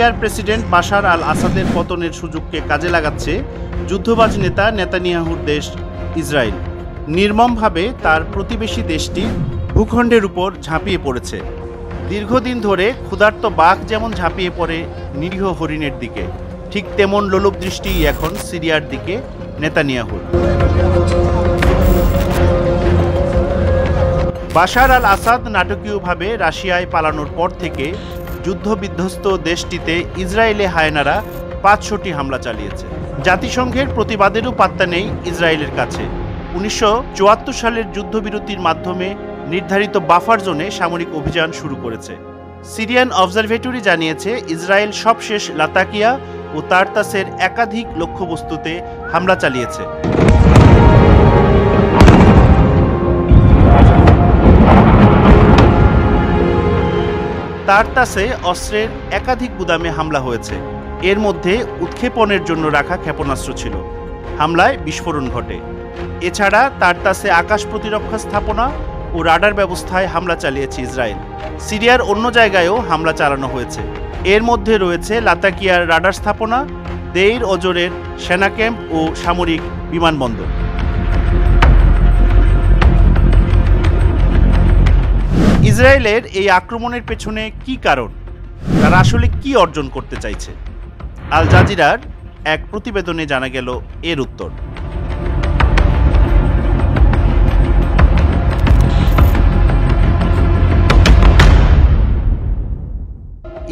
সিরিয়ার president Bashar আল আসাদের পতনের সুযোগকে কাজে লাগাচ্ছে যুদ্ধবাজ নেতা নেতানিয়াহুর দেশ ইসরায়েল। নির্মমভাবে তার প্রতিবেশী দেশটি ভূখণ্ডের উপর ঝাঁপিয়ে পড়েছে। দীর্ঘদিন ধরে ক্ষুধার্ত বাঘ যেমন ঝাঁপিয়ে পড়ে নিরীহ হরিণের দিকে, ঠিক তেমন লোলুপ দৃষ্টি এখন সিরিয়ার দিকে নেতানিয়াহুর। বাশার আল আসাদ নাটকীয়ভাবে রাশিয়ায় পালানোর পর থেকে যুদ্ধবিধ্বস্ত দেশটিতে ইসরায়েলি হায়নারা ৫০০টি হামলা চালিয়েছে। জাতিসংঘের প্রতিবাদেরও পাত্তা নেই ইসরায়েলের কাছে। ১৯৭৪ সালের যুদ্ধবিরতির মাধ্যমে নির্ধারিত বাফার জোনে সামরিক অভিযান শুরু করেছে। সিরিয়ান অবজারভেটরি জানিয়েছে ইসরায়েল সবশেষ লাতাকিয়া ও তারতাসের একাধিক লক্ষ্যবস্তুতে হামলা চালিয়েছে। তারতাসে অস্ত্রের একাধিক গুদামে হামলা হয়েছে। এর মধ্যে উৎক্ষেপণের জন্য রাখা ক্ষেপণাস্ত্র ছিল। হামলায় বিস্ফোরণ ঘটে। এছাড়া তারতাসে আকাশ প্রতিরক্ষা স্থাপনা ও রাডার ব্যবস্থায় হামলা চালিয়েছে ইসরায়েল। সিরিয়ার অন্য জায়গায়ও হামলা চালানো হয়েছে। এর মধ্যে রয়েছে লাতাকিয়ার রাডার স্থাপনা, দেইর অজরের সেনা ক্যাম্প ও সামরিক বিমানবন্দর। ইসরায়েলের এই আক্রমণের পেছনে কি কারণ? তারা আসলে কি অর্জন করতে চাইছে? আল জাজিরার এক প্রতিবেদনে জানা গেল এর উত্তর।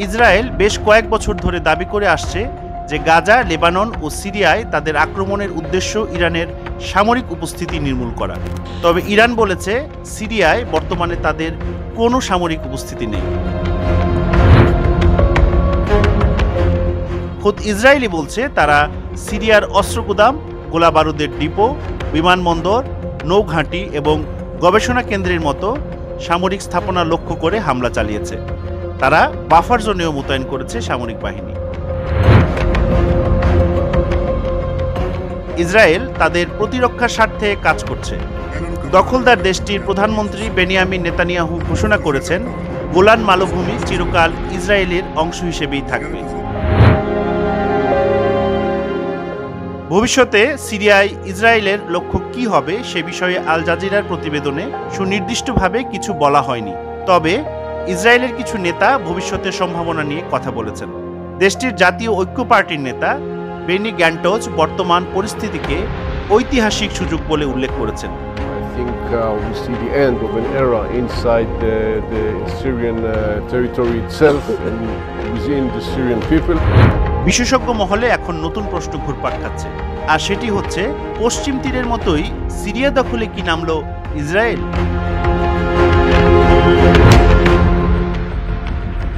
ইসরায়েল বেশ কয়েক বছর ধরে দাবি করে আসছে যে গাজা, লেবানন ও সিরিয়ায় তাদের আক্রমণের উদ্দেশ্য ইরানের সামরিক উপস্থিতি নির্মূল করা। তবে ইরান বলেছে সিরিয়ায় বর্তমানে তাদের কোনো সামরিক উপস্থিতি নেই। খোদ ইসরায়েলি বলছে তারা সিরিয়ার অস্ত্রগুদাম, গোলাবারুদের ডিপো, বিমানবন্দর, নৌঘাঁটি এবং গবেষণা কেন্দ্রের মতো সামরিক স্থাপনা লক্ষ্য করে হামলা চালিয়েছে। তারা বাফার জোনেও মোতায়েন করেছে সামরিক বাহিনী। ইসরায়েল তাদের প্রতিরক্ষার স্বার্থে কাজ করছে। দখলদার দেশটির প্রধানমন্ত্রী বেনিয়ামিন নেতানিয়াহু ঘোষণা করেছেন গোলান মালভূমি চিরকাল ইসরায়েলের অংশ হিসেবেই থাকবে। ভবিষ্যতে সিরিয়ায় ইসরায়েলের লক্ষ্য কি হবে সে বিষয়ে আল জাজিরার প্রতিবেদনে সুনির্দিষ্টভাবে কিছু বলা হয়নি। তবে ইসরায়েলের কিছু নেতা ভবিষ্যতের সম্ভাবনা নিয়ে কথা বলেছেন। দেশটির জাতীয় ঐক্য পার্টির নেতা বেনি গ্যান্টোজ বর্তমান পরিস্থিতিকে ঐতিহাসিক সুযোগ বলে উল্লেখ করেছেন। I think we see the end of an era inside the Syrian territory itself and within the Syrian people. বিশেষজ্ঞ মহলে এখন নতুন প্রশ্ন ঘুরপাক খাচ্ছে, আর সেটি হচ্ছে পশ্চিম তীরের মতোই সিরিয়া দখলে কি নামলো ইসরায়েল?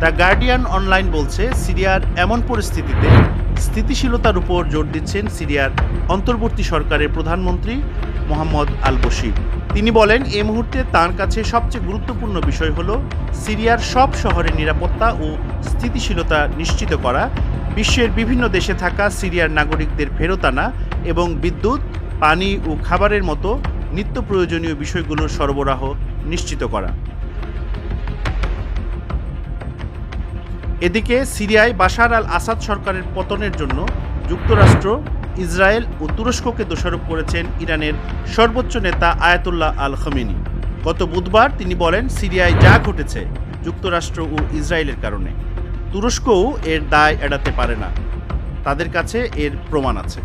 দ্য গার্ডিয়ান অনলাইন বলছে সিরিয়ার এমন পরিস্থিতিতে স্থিতিশীলতার উপর জোর দিচ্ছেন সিরিয়ার অন্তর্বর্তী সরকারের প্রধানমন্ত্রী মোহাম্মদ আল বশির। তিনি বলেন এই মুহূর্তে তাঁর কাছে সবচেয়ে গুরুত্বপূর্ণ বিষয় হল সিরিয়ার সব শহরের নিরাপত্তা ও স্থিতিশীলতা নিশ্চিত করা, বিশ্বের বিভিন্ন দেশে থাকা সিরিয়ার নাগরিকদের ফেরত আনা এবং বিদ্যুৎ, পানি ও খাবারের মতো নিত্য প্রয়োজনীয় বিষয়গুলোর সরবরাহ নিশ্চিত করা। এদিকে সিরিয়ায় বাশার আল আসাদ সরকারের পতনের জন্য যুক্তরাষ্ট্র, ইসরায়েল ও তুরস্ককে দোষারোপ করেছেন ইরানের সর্বোচ্চ নেতা আয়াতুল্লাহ আল খামেনি। গত বুধবার তিনি বলেন সিরিয়ায় যা ঘটেছে যুক্তরাষ্ট্র ও ইসরায়েলের কারণে। তুরস্কও এর দায় এড়াতে পারে না, তাদের কাছে এর প্রমাণ আছে।